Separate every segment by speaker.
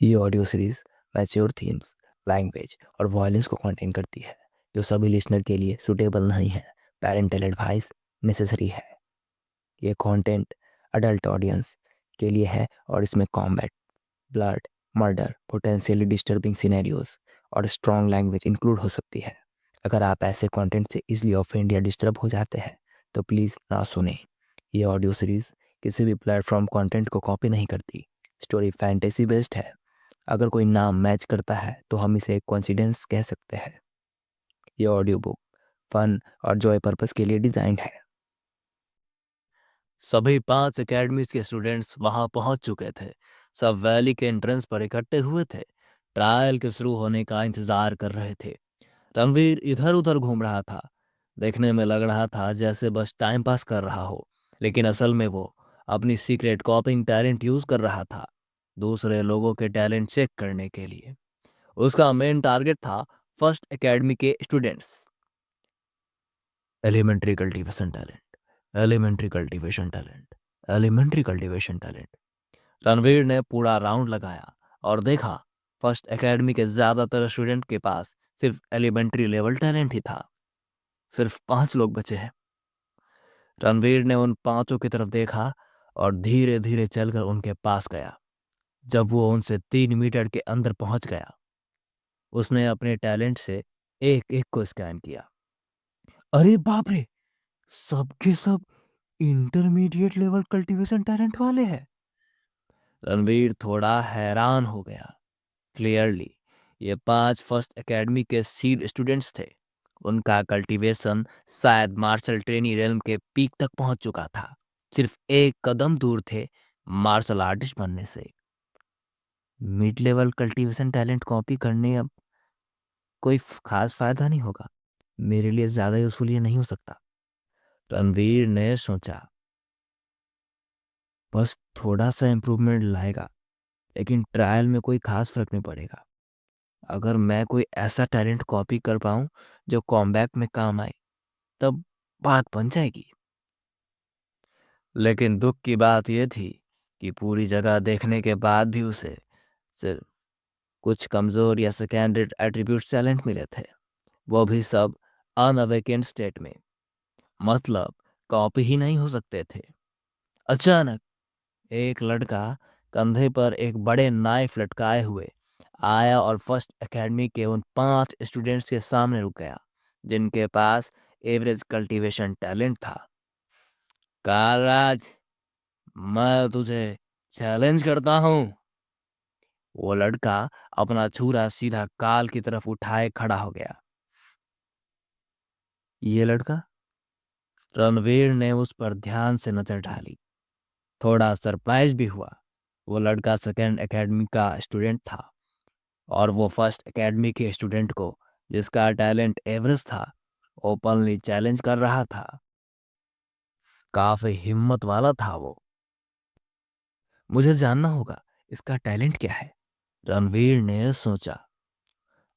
Speaker 1: ये audio series mature themes, language और violence को कंटेन करती है, जो सभी लिसनर के लिए सूटेबल नहीं है। पेरेंटल एडवाइस नेसेसरी है। ये कंटेंट अडल्ट ऑडियंस के लिए है और इसमें combat, blood, murder, potentially disturbing scenarios और स्ट्रॉन्ग लैंग्वेज इंक्लूड हो सकती है। अगर आप ऐसे कंटेंट से इजीली ऑफेंड या डिस्टर्ब हो जाते हैं तो प्लीज़ ना सुने। ये ऑडियो सीरीज किसी भी प्लेटफॉर्म कंटेंट को कॉपी नहीं करती। स्टोरी फैंटेसी बेस्ड है। अगर कोई नाम मैच करता है तो हम इसे एक कोइंसिडेंस कह सकते हैं। ये ऑडियो बुक फन और जॉय पर्पस के लिए डिजाइंड है।
Speaker 2: सभी 5 एकेडमीज के स्टूडेंट्स वहां पहुंच चुके थे। सब वैली के एंट्रेंस पर इकट्ठे हुए थे। ट्रायल के शुरू होने का इंतजार कर रहे थे। रणवीर इधर उधर घूम रहा था। देखने में लग रहा था जैसे बस टाइम पास कर रहा हो, लेकिन असल में वो अपनी सीक्रेट कॉपिंग टैलेंट यूज कर रहा था, दूसरे लोगों के टैलेंट चेक करने के लिए। उसका मेन टारगेट था फर्स्ट एकेडमी के students. Elementary cultivation talent, elementary cultivation talent, elementary cultivation talent. Ranveer ने पूरा राउंड लगाया और देखा फर्स्ट एकेडमी के ज्यादातर स्टूडेंट के पास सिर्फ एलिमेंट्री लेवल टैलेंट ही था। सिर्फ 5 लोग बचे हैं। रणवीर ने उन 5 की तरफ देखा और धीरे धीरे चलकर उनके पास गया। जब वो उनसे 3 मीटर के अंदर पहुंच गया, उसने अपने टैलेंट से एक एक को स्कैन किया। अरे बाप रे, सबके सब इंटरमीडिएट लेवल कल्टीवेशन टैलेंट वाले हैं। रणवीर थोड़ा हैरान हो गया। क्लियरली ये 5 फर्स्ट एकेडमी के सीड स्टूडेंट्स थे। उनका कल्टीवेशन शायद मार्शल ट्रेनी रेलम के पीक तक पहुंच चुका था। सिर्फ एक कदम दूर थे मार्शल आर्टिस्ट बनने से। Mid level cultivation talent copy करने अब कोई खास फायदा नहीं होगा। मेरे लिए ज्यादा यूजफुल ये नहीं हो सकता, रणवीर ने सोचा। बस थोड़ा सा इम्प्रूवमेंट लाएगा, लेकिन ट्रायल में कोई खास फर्क नहीं पड़ेगा। अगर मैं कोई ऐसा टैलेंट कॉपी कर पाऊं जो कॉम्बैट में काम आए, तब बात बन जाएगी। लेकिन दुख की बात यह थी कि पूरी जगह देखने के बाद भी उसे सिर्फ कुछ कमजोर या सेकेंडरी एट्रीब्यूट टैलेंट मिले थे, वो भी सब अनअवेकेंड स्टेट में। मतलब कॉपी ही नहीं हो सकते थे। अचानक एक लड़का कंधे पर एक बड़े नाइफ लटकाए हुए आया और फर्स्ट एकेडमी के उन 5 स्टूडेंट्स के सामने रुक गया, जिनके पास एवरेज कल्टीवेशन टैलेंट था। कालराज, मैं तुझे चैलेंज करता हूँ। वो लड़का अपना छुरा सीधा काल की तरफ उठाए खड़ा हो गया। ये लड़का? रणवीर ने उस पर ध्यान से नजर डाली। थोड़ा सरप्राइज भी हुआ। वो लड़का सेकेंड एकेडमी का स्टूडेंट था, और वो फर्स्ट एकेडमी के स्टूडेंट को, जिसका टैलेंट एवरेज था, ओपनली चैलेंज कर रहा था। काफी हिम्मत वाला था वो। मुझे जानना होगा इसका टैलेंट क्या है, रणवीर ने सोचा।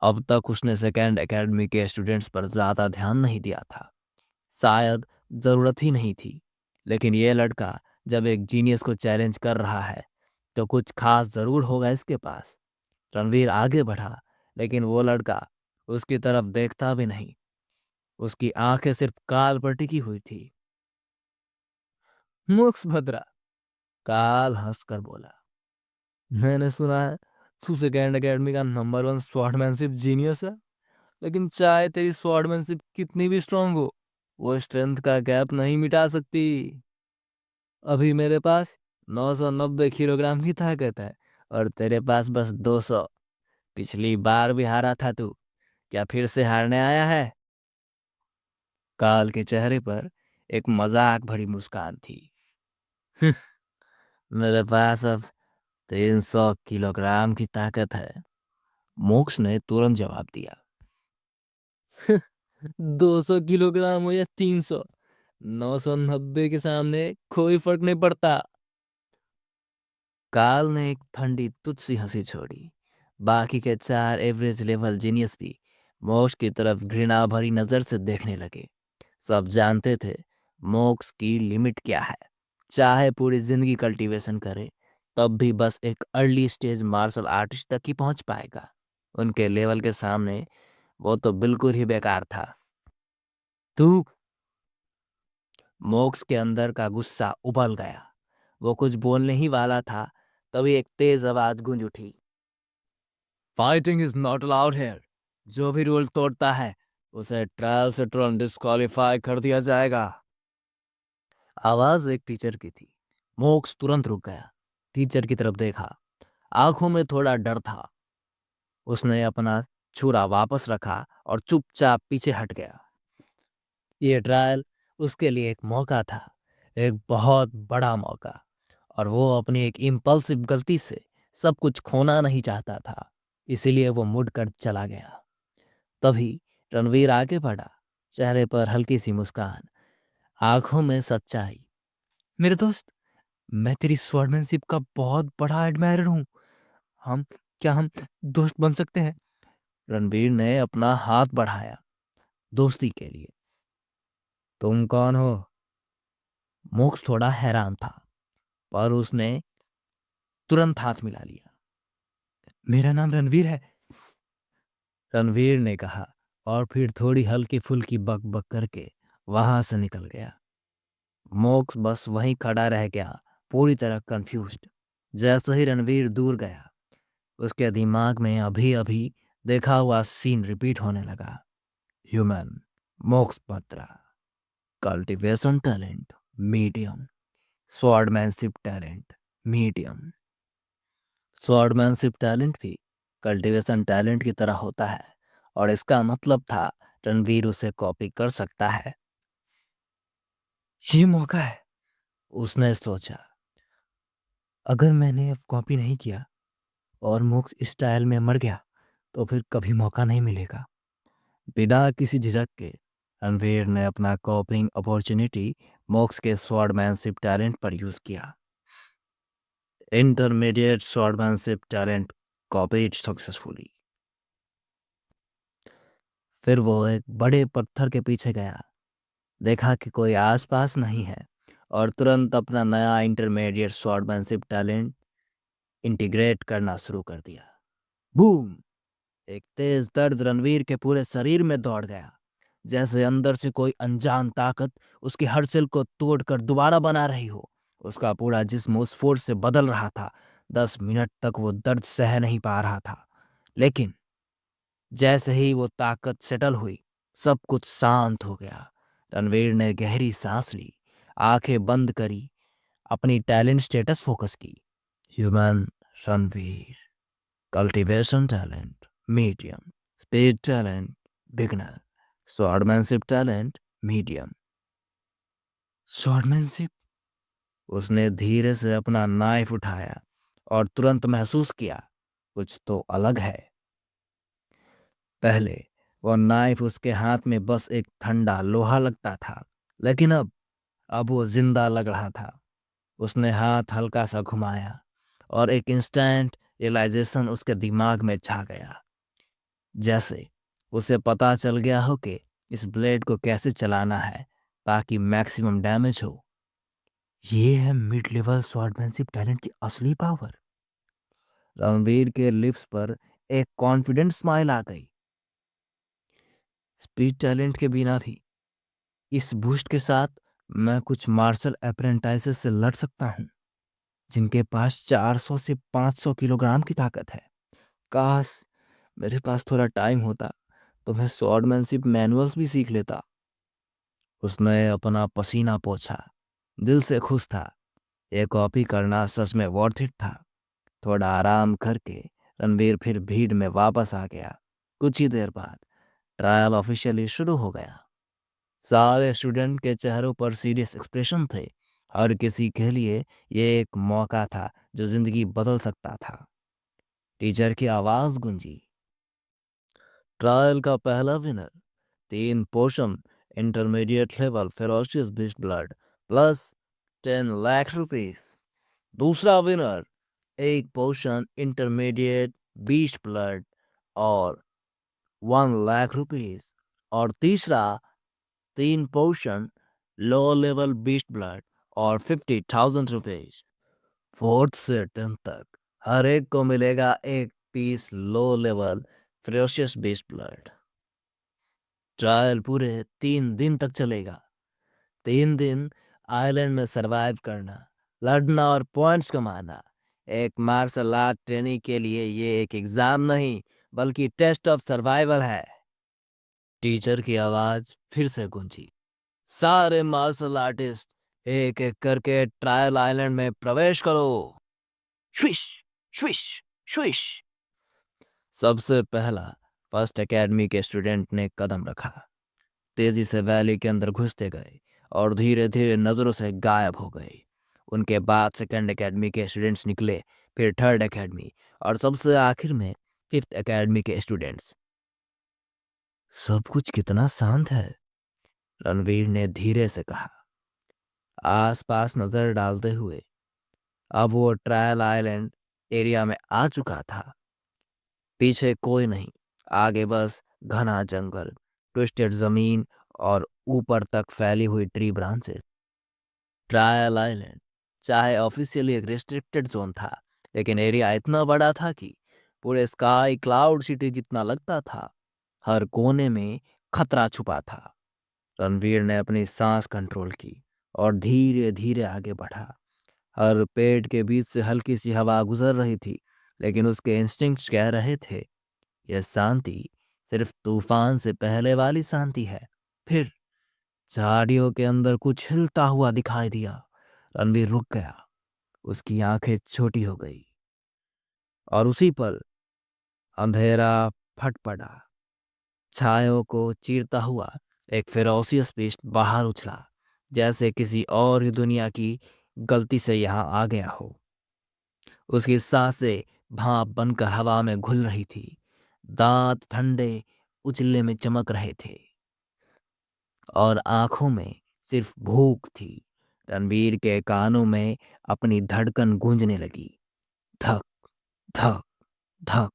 Speaker 2: अब तक उसने सेकेंड एकेडमी के स्टूडेंट्स पर ज्यादा ध्यान नहीं दिया था, शायद जरूरत ही नहीं थी। लेकिन ये लड़का जब एक जीनियस को चैलेंज कर रहा है, तो कुछ खास जरूर होगा इसके पास। रणवीर आगे बढ़ा, लेकिन वो लड़का उसकी तरफ देखता भी नहीं। उसकी आंखें सिर्फ काल पर टिकी हुई थी। मुक्स भद्रा, काल हंसकर बोला, मैंने सुना है तू सेकेंड एकेडमी का नंबर 1 स्वॉर्डमैनशिप जीनियस है, लेकिन चाहे तेरी स्वॉर्डमैनशिप कितनी भी स्ट्रांग हो, वो स्ट्रेंथ का गैप नहीं मिटा सकती। अभी मेरे पास 990 किलोग्राम की ताकत है, और तेरे पास बस 200। पिछली बार भी हारा था तू, क्या फिर से हारने आया है? काल के चेहरे पर एक मजाक भरी मुस्कान थी। "हम्म, मेरे पास अब 300 किलोग्राम की ताकत है, मोक्ष ने तुरंत जवाब दिया। 200 किलोग्राम हो या 300, 990 के सामने कोई फर्क नहीं पड़ता। काल ने एक ठंडी तुच्छ सी हंसी छोड़ी। बाकी के 4 एवरेज लेवल जीनियस भी मोक्ष की तरफ घृणा भरी नजर से देखने लगे। सब जानते थे मोक्ष की लिमिट क्या है। चाहे पूरी जिंदगी कल्टीवेशन करे, तब भी बस एक अर्ली स्टेज मार्शल आर्टिस्ट तक ही पहुंच पाएगा। उनके लेवल के सामने वो तो बिल्कुल ही बेकार था। तू मोक्स के अंदर का गुस्सा उबल गया। वो कुछ बोलने ही वाला था, तभी एक तेज आवाज गूंज उठी। Fighting is not allowed here. जो भी रूल तोड़ता है उसे ट्रायल से तुरंत डिस्क्वालीफाई कर दिया जाएगा। आवाज एक टीचर की थी। मोक्स तुरंत रुक गया, टीचर की तरफ देखा। आंखों में थोड़ा डर था। उसने अपना छुरा वापस रखा और चुपचाप पीछे हट गया। ये ट्रायल उसके लिए एक मौका था, एक बहुत बड़ा मौका, और वो अपनी एक इम्पल्सिव गलती से सब कुछ खोना नहीं चाहता था। इसीलिए वो मुड़कर चला गया। तभी रणवीर आगे बढ़ा, चेहरे पर हल्की सी मुस्कान, आंखों में सच्चाई। मेरे दोस्त, मैं तेरी स्वॉर्डमैनशिप का बहुत बड़ा एडमायरर हूँ। हम क्या हम दोस्त बन सकते हैं? रणवीर ने अपना हाथ बढ़ाया दोस्ती के लिए। तुम कौन हो? मोक्ष थोड़ा हैरान था, पर उसने तुरंत हाथ मिला लिया। मेरा नाम रणवीर है, रणवीर ने कहा, और फिर थोड़ी हल्की फुल्की बक बक करके वहां से निकल गया। मोक्ष बस वहीं खड़ा रह गया, पूरी तरह कंफ्यूज्ड। जैसे ही रणवीर दूर गया, उसके दिमाग में अभी अभी देखा हुआ सीन रिपीट होने लगा। Human, Moksh Batra, cultivation talent medium, swordsmanship talent medium. Swordsmanship talent भी कल्टीवेशन टैलेंट की तरह होता है, और इसका मतलब था रणवीर उसे कॉपी कर सकता है। ये मौका है, उसने सोचा। अगर मैंने अब कॉपी नहीं किया और मोक्ष इस स्टाइल में मर गया तो फिर कभी मौका नहीं मिलेगा। बिना किसी झिझक के रणवीर ने अपना कॉपिंग अपॉर्चुनिटी मोक्स के स्वॉर्डमैनशिप टैलेंट पर यूज किया। Intermediate swordsmanship talent copied successfully. फिर वो एक बड़े पत्थर के पीछे गया, देखा कि कोई आसपास नहीं है, और तुरंत अपना नया इंटरमीडिएट स्वॉर्डमैनशिप टैलेंट इंटीग्रेट करना शुरू कर दिया। बूम! एक तेज दर्द रणवीर के पूरे शरीर में दौड़ गया, जैसे अंदर से कोई अनजान ताकत उसकी हर सेल को तोड़कर दोबारा बना रही हो। उसका पूरा जिस्म उस फोर्स से बदल रहा था। 10 मिनट तक वो दर्द सह नहीं पा रहा था, लेकिन जैसे ही वो ताकत सेटल हुई, सब कुछ शांत हो गया। रणवीर ने गहरी सांस ली, आंखें बंद करी, अपनी टैलेंट स्टेटस फोकस की। Human Ranveer, cultivation talent medium, speed talent beginner, swordsmanship talent medium. Swordsmanship? उसने धीरे से अपना नाइफ उठाया और तुरंत महसूस किया कुछ तो अलग है। पहले वो नाइफ उसके हाथ में बस एक ठंडा लोहा लगता था, लेकिन अब वो जिंदा लग रहा था। उसने हाथ हल्का सा घुमाया और एक इंस्टेंट रियलाइजेशन उसके दिमाग में छा गया, जैसे उसे पता चल गया हो कि इस ब्लेड को कैसे चलाना है ताकि मैक्सिमम डैमेज हो। ये है मिड लेवल स्वॉर्डमैनशिप टैलेंट की असली पावर। रणवीर के लिप्स पर एक कॉन्फिडेंट स्माइल आ गई। स्पीड टैलेंट के बिना भी इस बूस्ट के साथ मैं कुछ मार्शल अप्रेंटाइसेस से लड़ सकता हूँ, जिनके पास 400 से 500 किलोग्राम की ताकत है। काश मेरे पास थोड़ा टाइम होता तो मैं स्वॉर्डमैनशिप मैनुअल्स भी सीख लेता। उसने अपना पसीना पोंछा, दिल से खुश था। ये कॉपी करना सच में वर्थ इट था। थोड़ा आराम करके रणवीर फिर भीड़ में वापस आ गया। कुछ ही देर बाद ट्रायल ऑफिशियली शुरू हो गया। सारे स्टूडेंट के चेहरों पर सीरियस एक्सप्रेशन थे। हर किसी के लिए ये एक मौका था जो जिंदगी बदल सकता था। टीचर की आवाज गूंजी। ट्रायल का पहला winner, 3 portion intermediate level ferocious beast blood plus 10 lakh rupees. दूसरा winner, 1 portion intermediate beast blood और 1 लाख रुपीस। और तीसरा, 3 portion low level beast blood और 50,000 रुपीज। 4th से 10th तक हर एक को मिलेगा एक piece low level ferocious beast blood. Trial पूरे 3 दिन तक चलेगा। 3 दिन आइलैंड में सरवाइव करना, लड़ना और पॉइंट्स कमाना। एक मार्शल आर्ट ट्रेनी के लिए ये एक एग्जाम नहीं बल्कि टेस्ट ऑफ सर्वाइवल है। टीचर की आवाज फिर से गूंजी। सारे मार्शल आर्टिस्ट एक एक करके ट्रायल आइलैंड में प्रवेश करो। Swish swish swish. सबसे पहला फर्स्ट एकेडमी के स्टूडेंट ने कदम रखा। तेजी से वैली के अंदर घुसते गए और धीरे धीरे नजरों से गायब हो गए। उनके बाद सेकंड एकेडमी के स्टूडेंट्स निकले, फिर थर्ड एकेडमी और सबसे आखिर में फिफ्थ एकेडमी के स्टूडेंट्स। सब कुछ कितना शांत है, रणवीर ने धीरे से कहा, आसपास नजर डालते हुए। अब वो ट्रायल आइलैंड एरिया में आ चुका था। पीछे कोई नहीं, आगे बस घना जंगल, ट्विस्टेड जमीन और ऊपर तक फैली हुई ट्री ब्रांचेस। ट्रायल आइलैंड चाहे ऑफिशियली एक रिस्ट्रिक्टेड जोन था, लेकिन एरिया इतना बड़ा था कि पूरे स्काई क्लाउड सिटी जितना लगता था। हर कोने में खतरा छुपा था। रणवीर ने अपनी सांस कंट्रोल की और धीरे धीरे आगे बढ़ा। हर पेड़ के बीच से हल्की सी हवा गुजर रही थी, लेकिन उसके इंस्टिंक्ट्स कह रहे थे यह शांति सिर्फ तूफान से पहले वाली शांति है। फिर झाड़ियों के अंदर कुछ हिलता हुआ दिखाई दिया। रणवीर रुक गया। उसकी आंखें छोटी हो गई और उसी पल अंधेरा फट पड़ा। छायों को चीरता हुआ एक फेरोसियस बीस्ट बाहर उछला, जैसे किसी और ही दुनिया की गलती से यहाँ आ गया हो। उसकी सांसें भाप बनकर हवा में घुल रही थी। दांत ठंडे उजले में चमक रहे थे और आंखों में सिर्फ भूख थी। रणबीर के कानों में अपनी धड़कन गूंजने लगी, धक धक धक।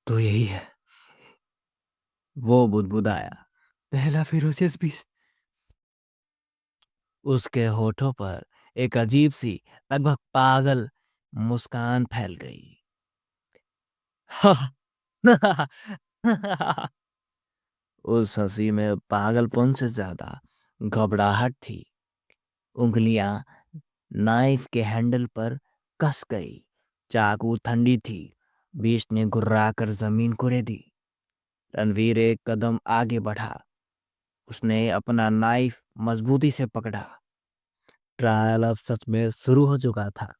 Speaker 2: तो यही है, वो बुदबुदाया, पहला फिरोसियस बीस्ट। उसके होठों पर एक अजीब सी लगभग पागल मुस्कान फैल गई। उस हंसी में पागलपन से ज्यादा घबराहट थी। उंगलियां नाइफ के हैंडल पर कस गई। चाकू ठंडी थी। बीस्ट ने घुर्राकर जमीन को रेदी। रणवीर एक कदम आगे बढ़ा। उसने अपना नाइफ मजबूती से पकड़ा। ट्रायल अब सच में शुरू हो चुका था।